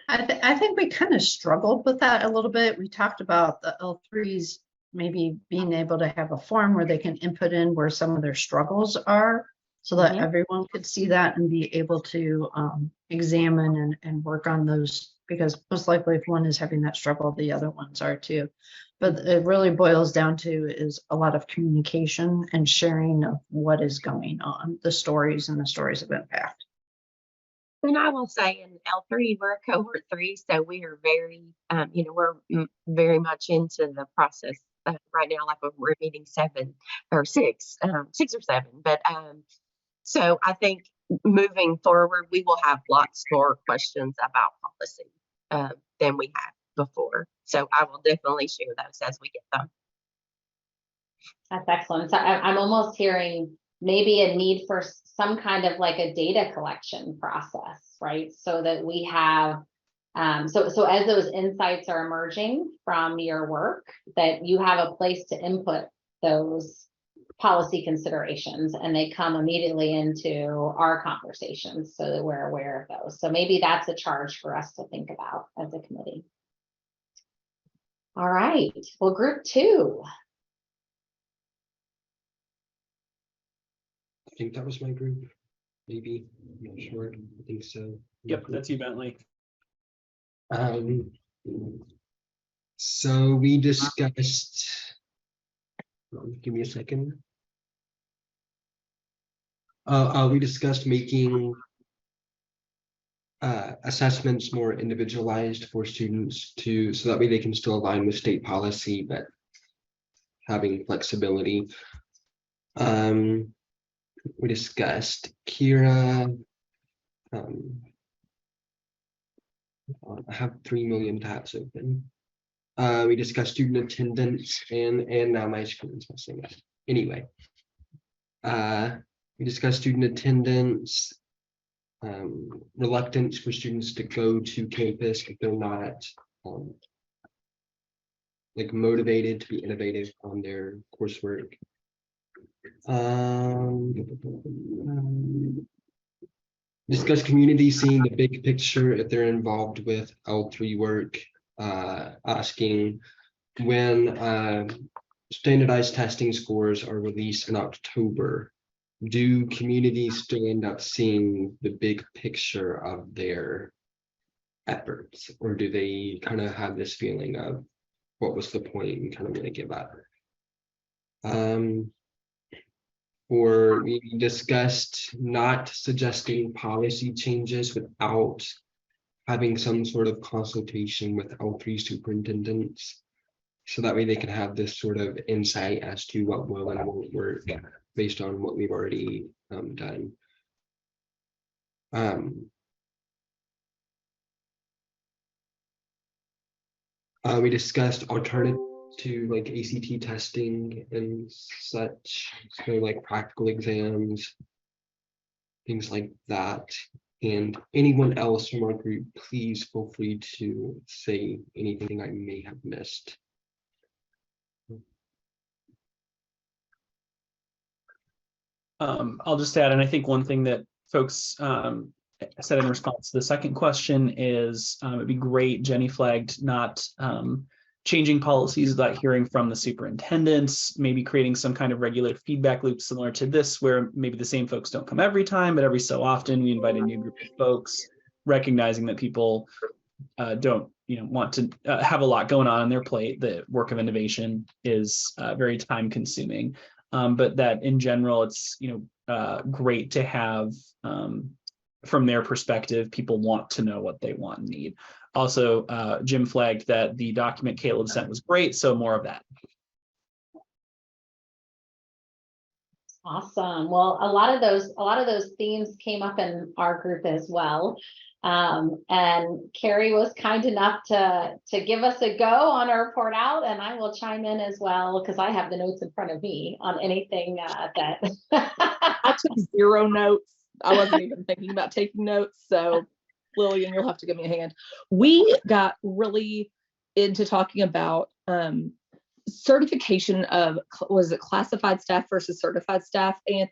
I think we kind of struggled with that a little bit. We talked about the L3s maybe being able to have a form where they can input in where some of their struggles are, so that everyone could see that and be able to examine and work on those, because most likely if one is having that struggle, the other ones are too. But it really boils down to is a lot of communication and sharing of what is going on, the stories and the stories of impact. And I will say in L3, we're a cohort 3, so we are very, we're very much into the process right now, like we're meeting 7 or 6, 6 or 7. But so I think moving forward, we will have lots more questions about policy than we have before. So I will definitely share those as we get them. That's excellent. So I'm almost hearing maybe a need for some kind of like a data collection process, right? So that we have, so as those insights are emerging from your work, that you have a place to input those policy considerations and they come immediately into our conversations so that we're aware of those. So maybe that's a charge for us to think about as a committee. All right, well, group 2. I think that was my group. Maybe, I'm not sure. I think so. Yep, that's you, Bentley. So we discussed, give me a second. We discussed making assessments more individualized for students so that way they can still align with state policy, but having flexibility. We discussed Kira. I have 3 million tabs open. We discussed student attendance and now my screen is messing up. Anyway, we discussed student attendance, reluctance for students to go to campus if they're not like motivated to be innovative on their coursework. Discuss community seeing the big picture if they're involved with L3 work, asking when standardized testing scores are released in October, do communities still end up seeing the big picture of their efforts, or do they kind of have this feeling of what was the point and kind of want to give up? Or we discussed not suggesting policy changes without having some sort of consultation with L3 superintendents, so that way they can have this sort of insight as to what will and won't work based on what we've already done. We discussed alternatives to like ACT testing and such, so like practical exams, things like that. And anyone else from our group, please feel free to say anything I may have missed. I'll just add, and I think one thing that folks said in response to the second question is it'd be great, Jenny flagged not changing policies without hearing from the superintendents, maybe creating some kind of regular feedback loop similar to this, where maybe the same folks don't come every time, but every so often we invite a new group of folks, recognizing that people don't want to have a lot going on their plate. The work of innovation is very time consuming, but that in general, it's great to have from their perspective, people want to know what they want and need. Also, Jim flagged that the document Caleb sent was great, so more of that. Awesome. Well, a lot of those themes came up in our group as well. And Carrie was kind enough to give us a go on our report out, and I will chime in as well because I have the notes in front of me on anything that. I took 0 notes. I wasn't even thinking about taking notes. So Lillian, you'll have to give me a hand. We got really into talking about certification of, was it classified staff versus certified staff, and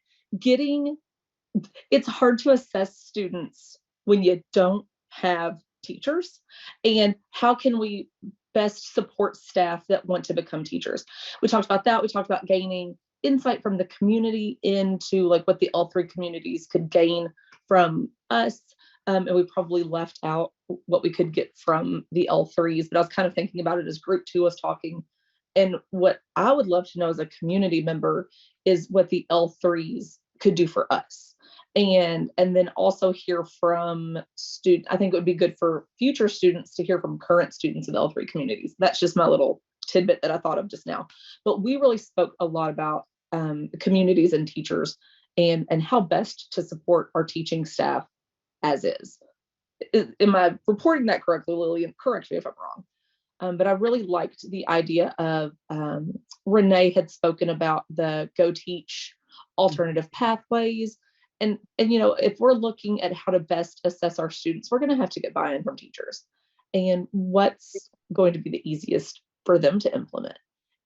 it's hard to assess students when you don't have teachers, and how can we best support staff that want to become teachers. We talked about that. We talked about gaining insight from the community into like what the L3 communities could gain from us. And we probably left out what we could get from the L3s, but I was kind of thinking about it as group 2 was talking. And what I would love to know as a community member is what the L3s could do for us. And then also hear from students. I think it would be good for future students to hear from current students in the L3 communities. That's just my little tidbit that I thought of just now. But we really spoke a lot about communities and teachers and how best to support our teaching staff as is. Am I reporting that correctly, Lillian? Correct me if I'm wrong. But I really liked the idea of Renee had spoken about the Go Teach alternative pathways. And you know, if we're looking at how to best assess our students, we're going to have to get buy-in from teachers and what's going to be the easiest for them to implement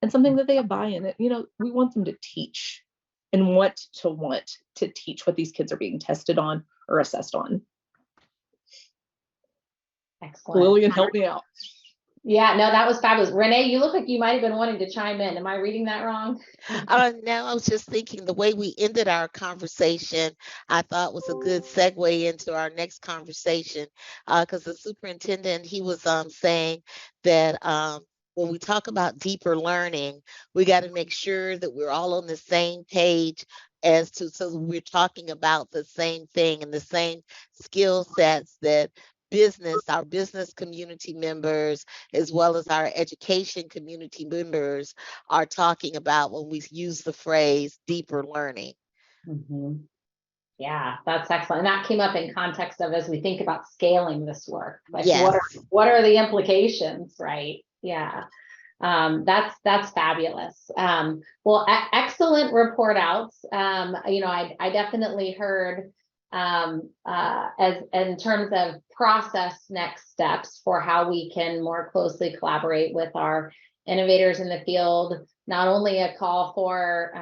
and something that they have buy-in. You know, we want them to teach and want to teach what these kids are being tested on or assessed on. Excellent. Lillian, help me out. Yeah, no, that was fabulous. Renee, you look like you might have been wanting to chime in. Am I reading that wrong? No, I was just thinking the way we ended our conversation, I thought was a good segue into our next conversation, because the superintendent, he was saying that when we talk about deeper learning, we got to make sure that we're all on the same page as to, so we're talking about the same thing and the same skill sets that our business community members, as well as our education community members are talking about when we use the phrase deeper learning. Mm-hmm. Yeah, that's excellent. And that came up in context of as we think about scaling this work, like Yes. what are the implications, right? Yeah. That's fabulous. Well, excellent report outs. You know, I definitely heard as in terms of process next steps for how we can more closely collaborate with our innovators in the field, not only a call for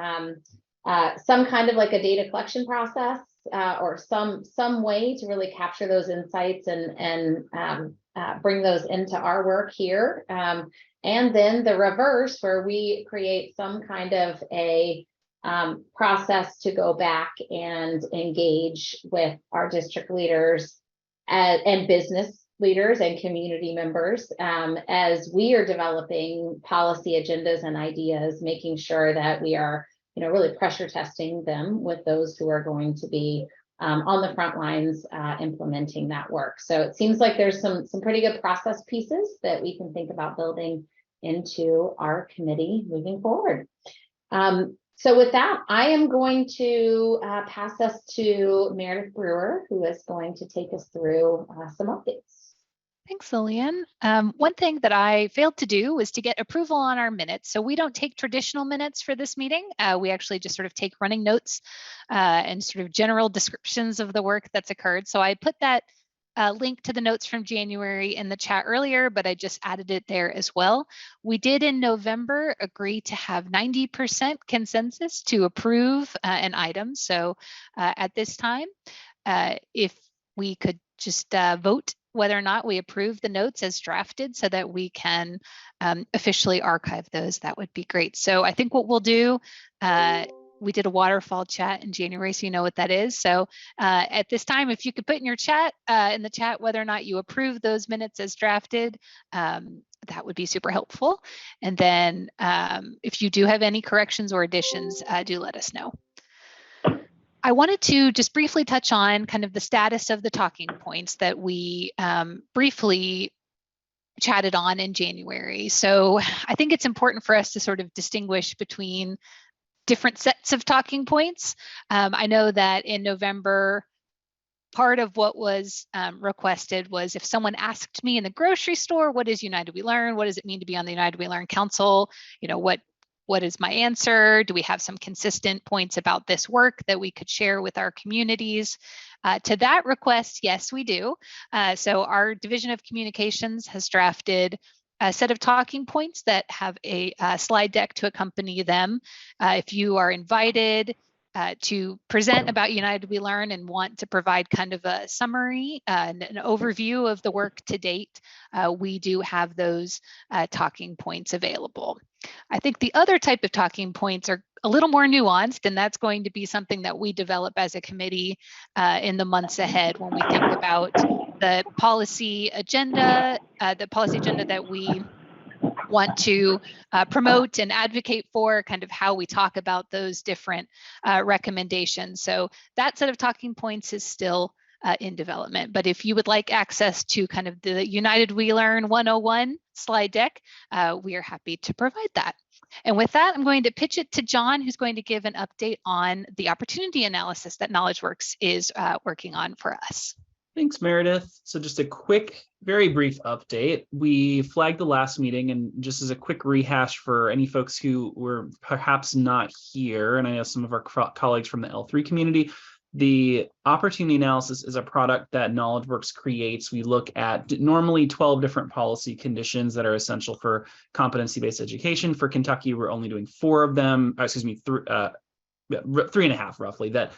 some kind of like a data collection process or some way to really capture those insights and bring those into our work here. And then the reverse, where we create some kind of a process to go back and engage with our district leaders and business leaders and community members as we are developing policy agendas and ideas, making sure that we are, you know, really pressure testing them with those who are going to be on the front lines implementing that work. So it seems like there's some pretty good process pieces that we can think about building into our committee moving forward. So with that, I am going to pass us to Meredith Brewer, who is going to take us through some updates. Thanks, Lillian. One thing that I failed to do was to get approval on our minutes. So we don't take traditional minutes for this meeting. We actually just sort of take running notes and sort of general descriptions of the work that's occurred. So I put that link to the notes from January in the chat earlier, but I just added it there as well. We did in November agree to have 90% consensus to approve an item. So at this time, if we could just vote whether or not we approve the notes as drafted so that we can officially archive those, that would be great. So I think what we'll do, we did a waterfall chat in January, so you know what that is. So at this time, if you could put in your chat, in the chat, whether or not you approve those minutes as drafted, that would be super helpful. And then if you do have any corrections or additions, do let us know. I wanted to just briefly touch on kind of the status of the talking points that we briefly chatted on in January. So I think it's important for us to sort of distinguish between different sets of talking points. I know that in November, part of what was requested was if someone asked me in the grocery store, what is United We Learn? What does it mean to be on the United We Learn Council? You know, what is my answer? Do we have some consistent points about this work that we could share with our communities? To that request, yes, we do. So our Division of Communications has drafted a set of talking points that have a slide deck to accompany them. If you are invited to present about United We Learn and want to provide kind of a summary and an overview of the work to date, we do have those talking points available. I think the other type of talking points are a little more nuanced, and that's going to be something that we develop as a committee in the months ahead when we think about the policy agenda that we want to promote and advocate for, kind of how we talk about those different recommendations. So that set of talking points is still in development. But if you would like access to kind of the United We Learn 101 slide deck, we are happy to provide that. And with that, I'm going to pitch it to John, who's going to give an update on the opportunity analysis that KnowledgeWorks is working on for us. Thanks, Meredith. So just a quick, very brief update. We flagged the last meeting, and just as a quick rehash for any folks who were perhaps not here, and I know some of our colleagues from the L3 community, the opportunity analysis is a product that KnowledgeWorks creates. We look at normally 12 different policy conditions that are essential for competency-based education. For Kentucky, we're only doing 4 of them, 3.5 roughly, that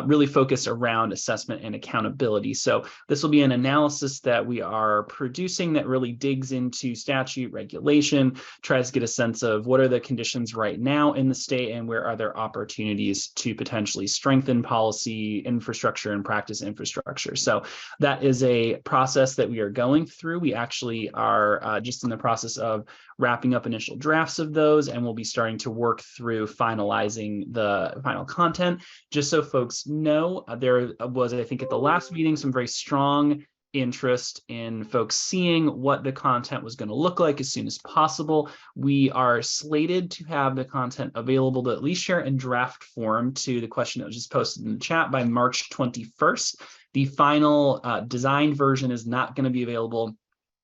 really focus around assessment and accountability. So this will be an analysis that we are producing that really digs into statute regulation, tries to get a sense of what are the conditions right now in the state and where are there opportunities to potentially strengthen policy infrastructure and practice infrastructure. So that is a process that we are going through. We actually are just in the process of wrapping up initial drafts of those, and we'll be starting to work through finalizing the final content. Just so folks know, there was, I think at the last meeting, some very strong interest in folks seeing what the content was going to look like as soon as possible. We are slated to have the content available to at least share in draft form to the question that was just posted in the chat by March 21st. The final designed version is not going to be available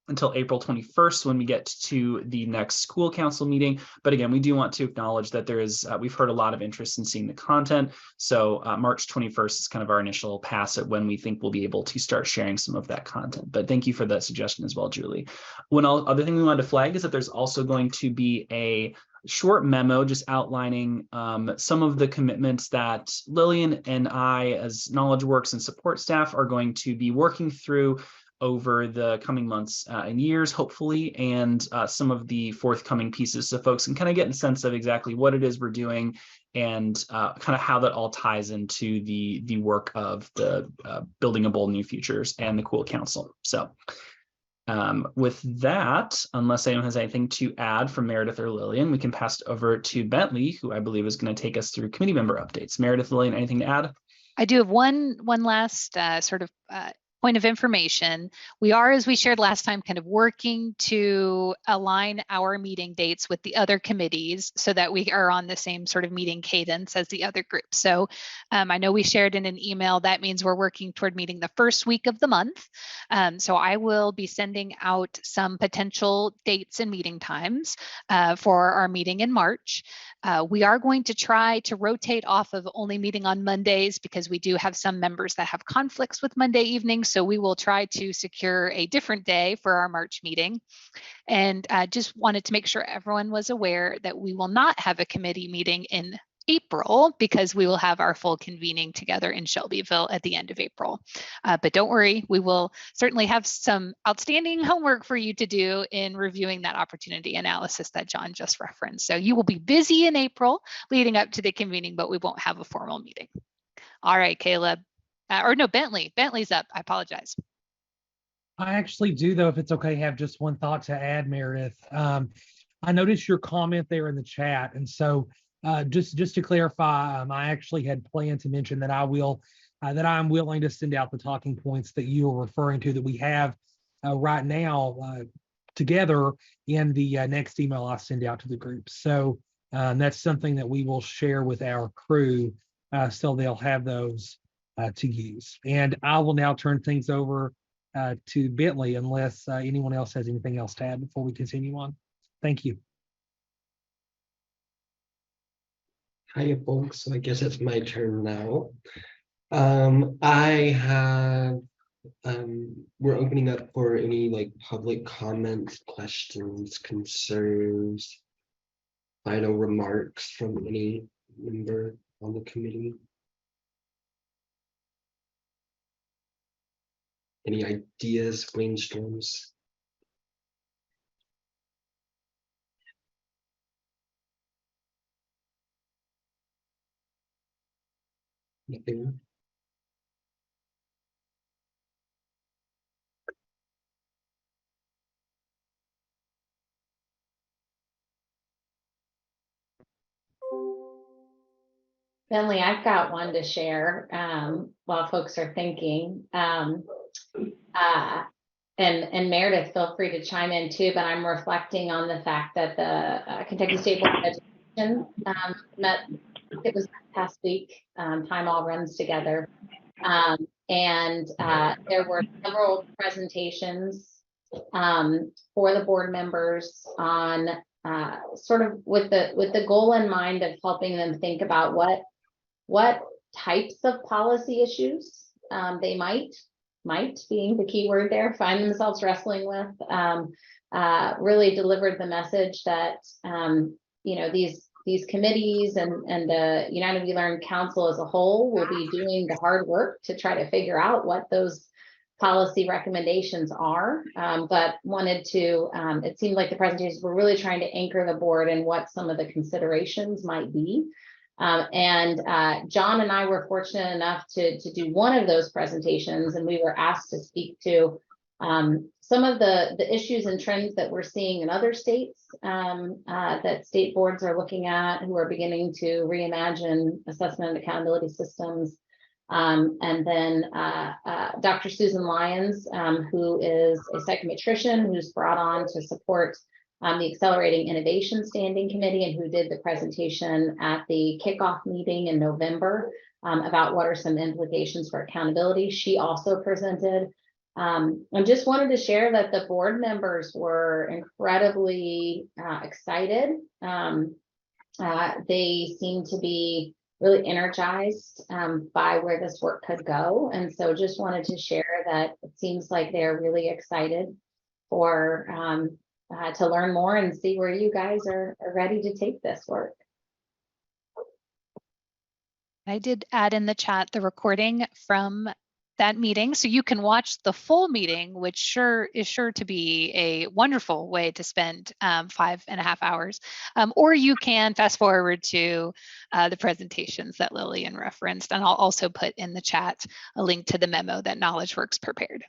until April 21st when we get to the next school council meeting. But again, we do want to acknowledge that there is, we've heard a lot of interest in seeing the content. So March 21st is kind of our initial pass at when we think we'll be able to start sharing some of that content. But thank you for that suggestion as well, Julie. One other thing we wanted to flag is that there's also going to be a short memo just outlining some of the commitments that Lillian and I as KnowledgeWorks and support staff are going to be working through over the coming months and years, hopefully, and some of the forthcoming pieces so folks can kind of get a sense of exactly what it is we're doing and kind of how that all ties into the work of the Building a Bold New Futures and the Cool Council. So with that, unless anyone has anything to add from Meredith or Lillian, we can pass it over to Bentley, who I believe is going to take us through committee member updates. Meredith, Lillian, anything to add? I do have one last sort of point of information. We are, as we shared last time, kind of working to align our meeting dates with the other committees so that we are on the same sort of meeting cadence as the other groups. So I know we shared in an email, that means we're working toward meeting the first week of the month. So I will be sending out some potential dates and meeting times for our meeting in March. We are going to try to rotate off of only meeting on Mondays because we do have some members that have conflicts with Monday evenings. So we will try to secure a different day for our March meeting. And just wanted to make sure everyone was aware that we will not have a committee meeting in April because we will have our full convening together in Shelbyville at the end of April. But don't worry, we will certainly have some outstanding homework for you to do in reviewing that opportunity analysis that John just referenced. So you will be busy in April leading up to the convening, but we won't have a formal meeting. All right, Caleb. Or no, Bentley. Bentley's up. I apologize. I actually do, though, if it's okay, have just one thought to add, Meredith. I noticed your comment there in the chat. And so just to clarify, I actually had planned to mention that I'm willing to send out the talking points that you are referring to that we have right now together in the next email I send out to the group. So that's something that we will share with our crew so they'll have those to use. And I will now turn things over to Bentley unless anyone else has anything else to add before we continue on. Thank you. Hi, folks. So I guess it's my turn now. We're opening up for any like public comments, questions, concerns, final remarks from any member on the committee. Any ideas, brainstorms? Nothing. Bentley, I've got one to share while folks are thinking. And Meredith, feel free to chime in too, but I'm reflecting on the fact that the Kentucky State Board of Education met, it was past week, time all runs together. And there were several presentations for the board members on sort of with the goal in mind of helping them think about what types of policy issues they might being the key word there, find themselves wrestling with. Really delivered the message that you know, these committees and the United We Learn Council as a whole will be doing the hard work to try to figure out what those policy recommendations are, but wanted to, it seemed like the presentations were really trying to anchor the board and what some of the considerations might be. John and I were fortunate enough to do one of those presentations, and we were asked to speak to some of the issues and trends that we're seeing in other states that state boards are looking at, who are beginning to reimagine assessment and accountability systems. And then Dr. Susan Lyons, who is a psychometrician who's brought on to support the Accelerating Innovation Standing Committee, and who did the presentation at the kickoff meeting in November about what are some implications for accountability. She also presented. And just wanted to share that the board members were incredibly excited. They seem to be really energized by where this work could go. And so just wanted to share that it seems like they're really excited for to learn more and see where you guys are ready to take this work. I did add in the chat the recording from that meeting, so you can watch the full meeting, which is sure to be a wonderful way to spend 5.5 hours, or you can fast forward to the presentations that Lillian referenced, and I'll also put in the chat a link to the memo that KnowledgeWorks prepared.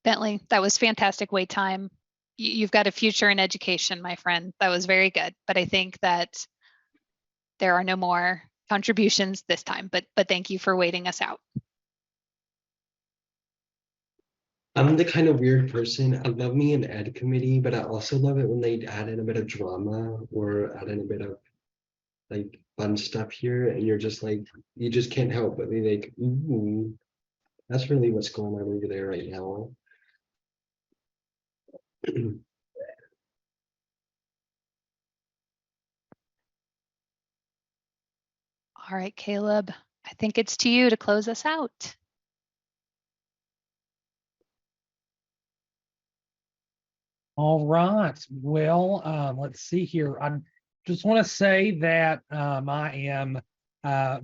Bentley, that was fantastic wait time. You've got a future in education, my friend. That was very good. But I think that there are no more contributions this time, but thank you for waiting us out. I'm the kind of weird person. I love me an ed committee, but I also love it when they add in a bit of drama or add in a bit of like fun stuff here, and you're just like, you just can't help but be like, ooh, that's really what's going on over there right now. All right, Caleb, I think it's to you to close us out. All right. Well, let's see here. I just want to say that I am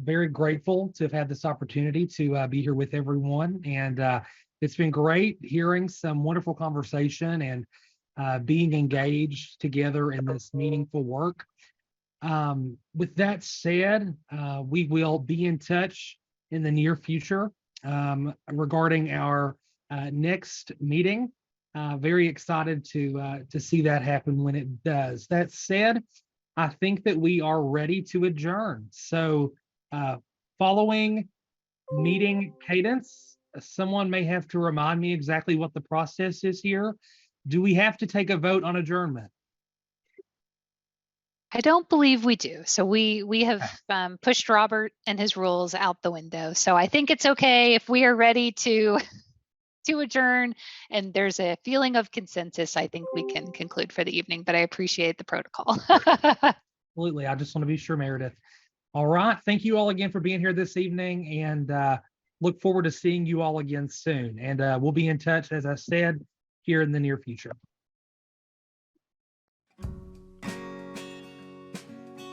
very grateful to have had this opportunity to be here with everyone. And it's been great hearing some wonderful conversation and being engaged together in this meaningful work. With that said, we will be in touch in the near future regarding our next meeting. Very excited to see that happen when it does. That said, I think that we are ready to adjourn. So following meeting cadence, someone may have to remind me exactly what the process is here. Do we have to take a vote on adjournment? I don't believe we do. So we have pushed Robert and his rules out the window. So I think it's okay if we are ready to adjourn and there's a feeling of consensus. I think we can conclude for the evening, but I appreciate the protocol. Absolutely. I just want to be sure, Meredith. All right. Thank you all again for being here this evening, and look forward to seeing you all again soon. And we'll be in touch, as I said, here in the near future.